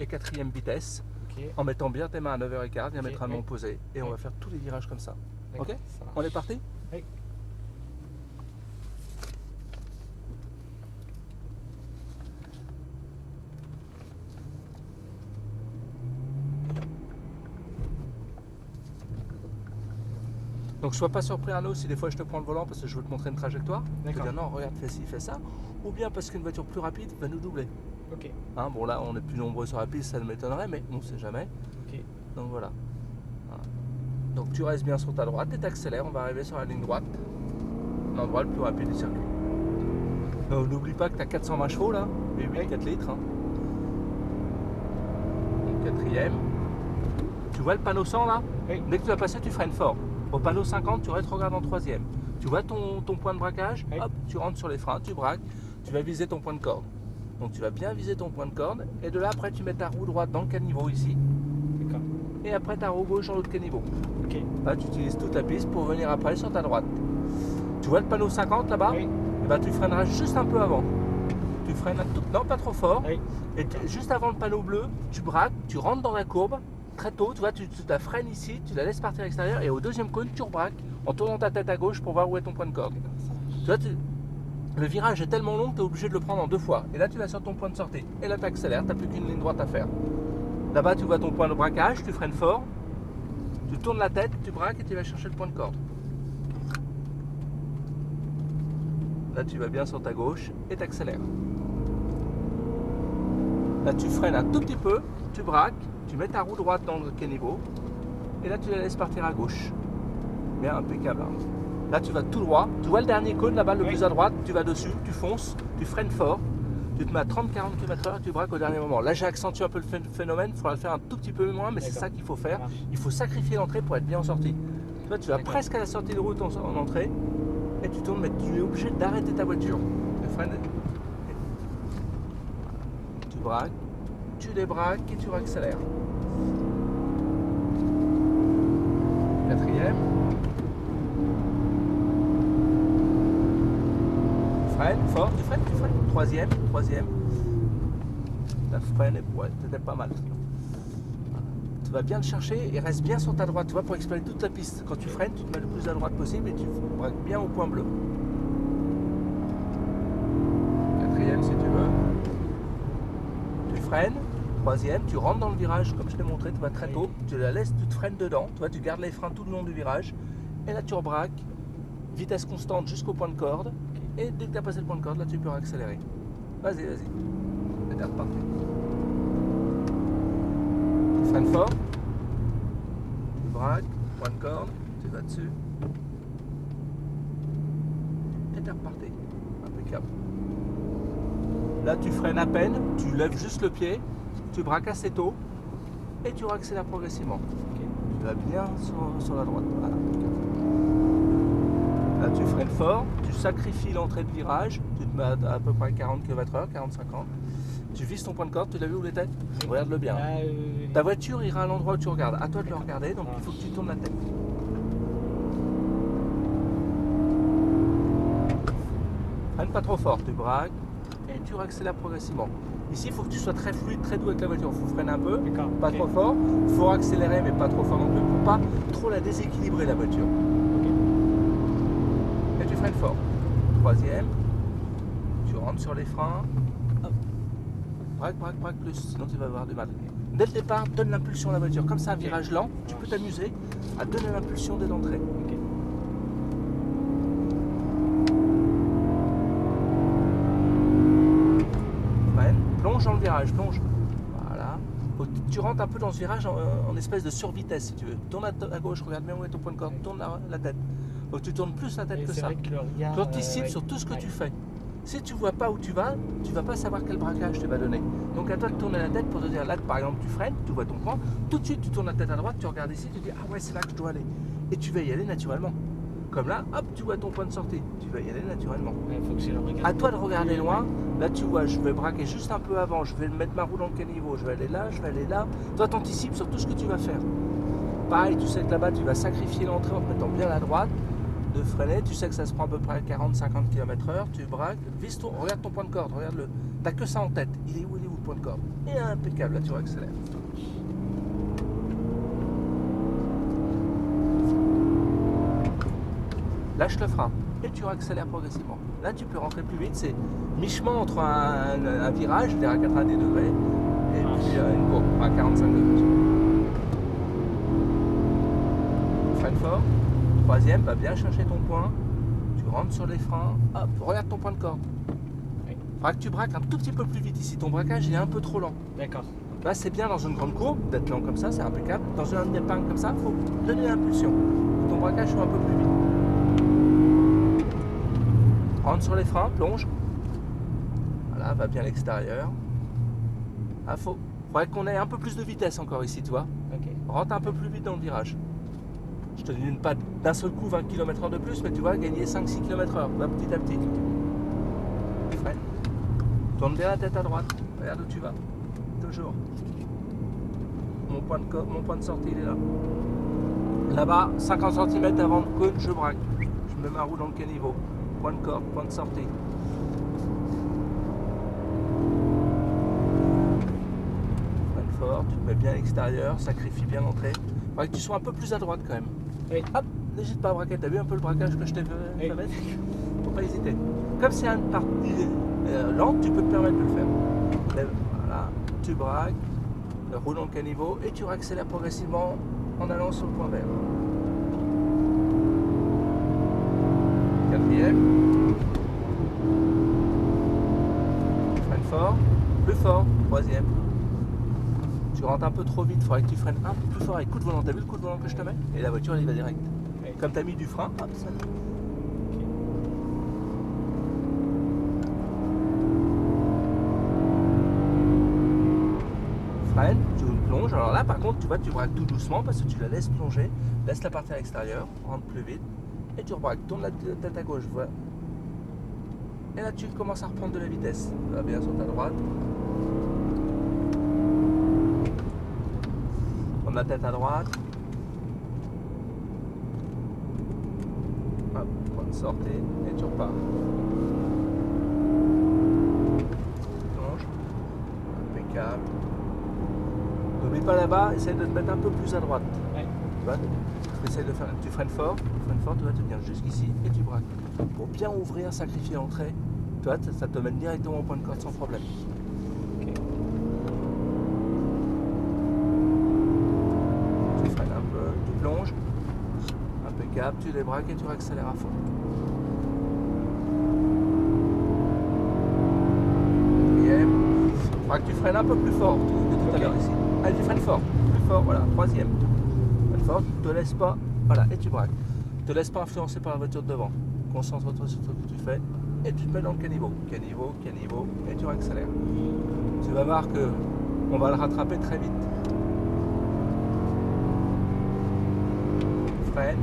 et 4e vitesse, Ok. en mettant bien tes mains à 9h15, diamétralement oui. posées, et on va faire tous les virages comme ça. D'accord, Ok? ça marche. On est parti? Oui. Donc sois pas surpris Arnaud si des fois je te prends le volant parce que je veux te montrer une trajectoire. Je vais D'accord. dire non, regarde, fais ci, fais ça. Ou bien parce qu'une voiture plus rapide va nous doubler. Ok. Hein, bon là on est plus nombreux sur la piste, ça ne m'étonnerait, mais on ne sait jamais. Ok. Donc voilà. Donc tu restes bien sur ta droite et t'accélères, on va arriver sur la ligne droite, l'endroit le plus rapide du circuit. N'oublie pas que tu as 420 chevaux là, et 8-4 litres. Hein. Donc 4e. Tu vois le panneau 100 là? Oui. Dès que tu vas passer, tu freines fort. Au panneau 50, tu rétrogrades en 3e. Tu vois ton point de braquage? Oui. Hop, tu rentres sur les freins, tu braques, tu vas viser ton point de corde. Donc tu vas bien viser ton point de corde, et de là après tu mets ta roue droite dans le caniveau ici, D'accord. et après ta roue gauche dans l'autre caniveau. Ok. Là tu utilises toute la piste pour venir après sur ta droite. Tu vois le panneau 50 là-bas? Oui. Et ben, tu freineras juste un peu avant. Tu freines un tout, non pas trop fort. Oui. Et juste avant le panneau bleu, tu braques, tu rentres dans la courbe très tôt, tu vois, tu la freines ici, tu la laisses partir à l'extérieur et au deuxième cône, tu rebraques en tournant ta tête à gauche pour voir où est ton point de corde. Tu vois, le virage est tellement long que tu es obligé de le prendre en 2 fois. Et là, tu vas sur ton point de sortie. Et là, tu accélères, tu n'as plus qu'une ligne droite à faire. Là-bas, tu vois ton point de braquage, tu freines fort, tu tournes la tête, tu braques et tu vas chercher le point de corde. Là, tu vas bien sur ta gauche et tu accélères. Là, tu freines un tout petit peu, tu braques, tu mets ta roue droite dans le caniveau et là, tu la laisses partir à gauche. Bien impeccable. Hein. Là, tu vas tout droit. Tu vois le dernier cône là-bas, le plus à droite, tu vas dessus, tu fonces, tu freines fort, tu te mets à 30-40 km/h et tu braques au dernier moment. Là, j'ai accentué un peu le phénomène, il faudra le faire un tout petit peu moins, mais c'est ça qu'il faut faire. Il faut sacrifier l'entrée pour être bien en sortie. Tu vois, tu vas presque à la sortie de route en entrée et tu tournes, mais tu es obligé d'arrêter ta voiture. Tu freines. Tu braques, tu débraques et tu réaccélères. 4e. Freine, fort, tu freines. 3e. La freine est ouais, peut-être pas mal. Tu vas bien le chercher et reste bien sur ta droite, tu vois, pour explorer toute la piste. Quand tu freines, tu te mets le plus à droite possible et tu braques bien au point bleu. 4e si tu veux. Tu freines. 3e, tu rentres dans le virage, comme je t'ai montré, tu vas très tôt, tu la laisses, tu te freines dedans, tu vois, tu gardes les freins tout le long du virage, et là tu rebraques, vitesse constante jusqu'au point de corde, et dès que tu as passé le point de corde, là tu peux accélérer. Vas-y. C'est reparti. Tu freines fort, tu braques, point de corde, tu vas dessus, et t'es reparti. Impeccable. Là tu freines à peine, tu lèves juste le pied, tu braques assez tôt et tu accélères progressivement. Okay. Tu vas bien sur la droite. Voilà. Là tu freines fort, tu sacrifies l'entrée de virage, tu te mets à peu près 40 km/h, 40-50. Tu vises ton point de corde, tu l'as vu où il était? Regarde-le bien. Ta voiture ira à l'endroit où tu regardes. À toi de le regarder, donc il faut que tu tournes la tête. Freine pas trop fort, tu braques et tu accélères progressivement. Ici, il faut que tu sois très fluide, très doux avec la voiture. Il faut freiner un peu, pas trop fort. Il faut accélérer, mais pas trop fort non plus, pour pas trop la déséquilibrer la voiture. Et tu freines fort. 3e, tu rentres sur les freins. Hop. Braque plus, sinon tu vas avoir du mal. Dès le départ, donne l'impulsion à la voiture. Comme c'est un virage lent, tu peux t'amuser à donner l'impulsion dès l'entrée. Plonge dans le virage, plonge. Voilà. Tu rentres un peu dans ce virage en espèce de survitesse si tu veux. Tourne à gauche, regarde bien où est ton point de corde, tourne la tête. Donc tu tournes plus la tête que ça. Tu anticipes sur tout ce que tu fais. Si tu vois pas où tu vas pas savoir quel braquage tu vas donner. Donc à toi de tourner la tête pour te dire, là par exemple tu freines, tu vois ton point, tout de suite tu tournes la tête à droite, tu regardes ici, tu dis ah ouais c'est là que je dois aller. Et tu vas y aller naturellement. Comme là, hop, tu vois ton point de sortie, tu vas y aller naturellement. À toi de regarder loin, là tu vois, je vais braquer juste un peu avant, je vais mettre ma roue dans le caniveau, je vais aller là. Toi t'anticipes sur tout ce que tu vas faire. Pareil, tu sais que là-bas tu vas sacrifier l'entrée en te mettant bien à la droite, de freiner, tu sais que ça se prend à peu près à 40-50 km/h, tu braques, regarde ton point de corde, regarde-le. T'as que ça en tête. Il est où le point de corde? Et impeccable, là tu accélères. Lâche le frein et tu accélères progressivement. Là tu peux rentrer plus vite, c'est mi-chemin entre un virage, je dirais à 90 degrés, et puis une courbe à 45 degrés. Freine fort. Troisième, va bien chercher ton point. Tu rentres sur les freins. Hop, regarde ton point de corde. Il faudra que tu braques un tout petit peu plus vite ici. Ton braquage il est un peu trop lent. D'accord. Là c'est bien dans une grande courbe d'être lent comme ça, c'est impeccable. Dans une épingle comme ça, il faut donner l'impulsion. Ton braquage soit un peu plus vite. Rentre sur les freins, plonge. Voilà, va bien à l'extérieur. Ah, faudrait qu'on ait un peu plus de vitesse encore ici, tu vois. Okay. Rentre un peu plus vite dans le virage. Je te donne pas d'un seul coup 20 km/h de plus, mais tu vas gagner 5-6 km/h, petit à petit. Freine. Tourne bien la tête à droite. Regarde où tu vas. Toujours. Mon point de sortie, il est là. Là-bas, 50 cm avant le cône, je braque. Je mets ma roue dans le caniveau. Point de corde, point de sortie. Freine fort, tu te mets bien à l'extérieur, sacrifie bien l'entrée. Il faudrait que tu sois un peu plus à droite quand même. Oui. Hop, n'hésite pas à braquer. T'as vu un peu le braquage que je t'ai fait mettre? Faut pas hésiter. Comme c'est une partie lente, tu peux te permettre de le faire. Voilà, tu braques, roule dans le caniveau et tu réaccélères progressivement en allant sur le point vert. Quatrième. Freine fort, plus fort. Troisième. Tu rentres un peu trop vite, il faudrait que tu freines un peu plus fort avec coup de volant. T'as vu le coup de volant que je te mets? Et la voiture elle y va direct. Oui. Comme tu as mis du frein, hop, ça. Freine, tu plonges. Alors là par contre tu vois tu braques tout doucement parce que tu la laisses plonger. Laisse la partie à l'extérieur, rentre plus vite. Et tu rebraques, tourne la tête à gauche, voilà. Et là tu commences à reprendre de la vitesse. Va bien sur ta droite. Tourne la tête à droite. Hop, point de sortie et tu repars. Plonge. Impeccable. N'oublie pas là-bas, essaye de te mettre un peu plus à droite. Ouais. Tu vois, tu freines fort, tu vas te venir jusqu'ici et tu braques. Pour bien ouvrir, sacrifier l'entrée, tu vois, ça te mène directement au point de corde sans problème. Okay. Tu freines un peu, tu plonges, impeccable, tu débraques et tu réaccélères à fond. Quatrième, il faudra que tu freines un peu plus fort que tout à l'heure ici. Allez, tu freines fort, plus fort, voilà, troisième. Fort, ne te laisse pas, voilà, et tu braques. Ne te laisse pas influencer par la voiture de devant. Concentre-toi sur ce que tu fais et tu te mets dans le caniveau. Caniveau, et tu accélères. Tu vas voir que on va le rattraper très vite. Freine,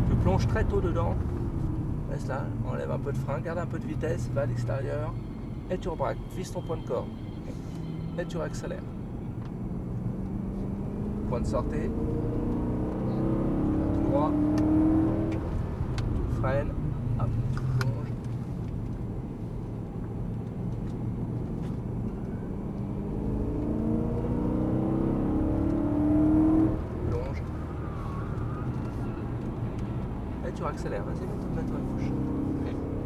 tu plonges très tôt dedans. Laisse là, enlève un peu de frein, garde un peu de vitesse, va à l'extérieur et tu rebraques. Vise ton point de corde et tu accélères. Point de sortie. Droit, tu freines, hop, tu plonges. Plonge. Et tu accélères, vas-y, mets-toi à gauche.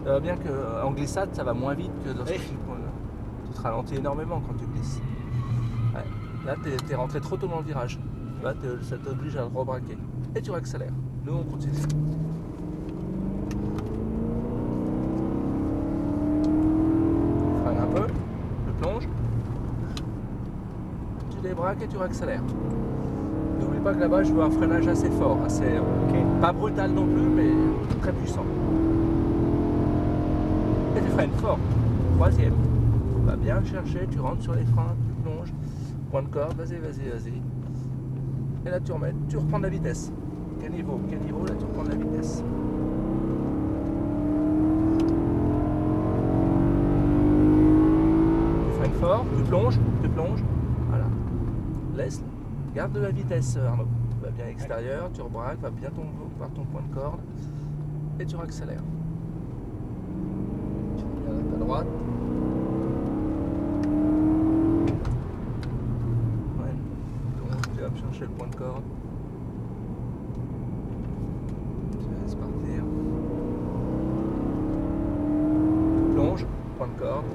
Ça va bien qu'en glissade, ça va moins vite que lorsque tu te ralentis énormément quand tu glisses. Ouais. Là, tu es rentré trop tôt dans le virage. Là, ça t'oblige à rebraquer. Et tu réaccélères. Nous, on continue. Freine un peu, tu plonges, tu débraques et tu réaccélères. N'oublie pas que là-bas, je veux un freinage assez fort, assez pas brutal non plus, mais très puissant. Et tu freines fort. Troisième. Va bien le chercher, tu rentres sur les freins, tu plonges, point de corde, vas-y. Et là, tu remets, tu reprends de la vitesse. Caniveau, là tu reprends de la vitesse. Tu freines fort, tu plonges, voilà. Laisse, garde de la vitesse Arnaud. Tu vas bien à l'extérieur, tu rebraques, va bien voir ton point de corde. et tu accélères. Tu regardes à ta droite. Ouais. Donc tu vas me chercher le point de corde. Tu laisses partir. Plonge, point de corde.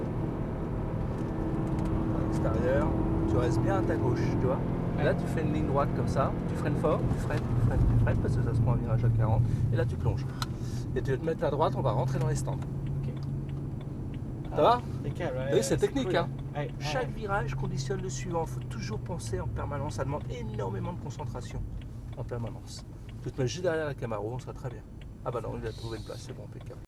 À l'extérieur. Tu restes bien à ta gauche, tu vois. Là, tu fais une ligne droite comme ça, tu freines fort, tu freines, parce que ça se prend un virage à 40, et là tu plonges. Et tu vas te mettre à droite, on va rentrer dans les stands. Ok. Ça va? Nickel, ouais, Oui, c'est technique, cool, hein. Ouais, Chaque virage conditionne le suivant, il faut toujours penser en permanence, ça demande énormément de concentration en permanence. Tu te mets juste derrière la Camaro, on sera très bien. Ah bah non, il a trouvé une place, c'est bon, impeccable.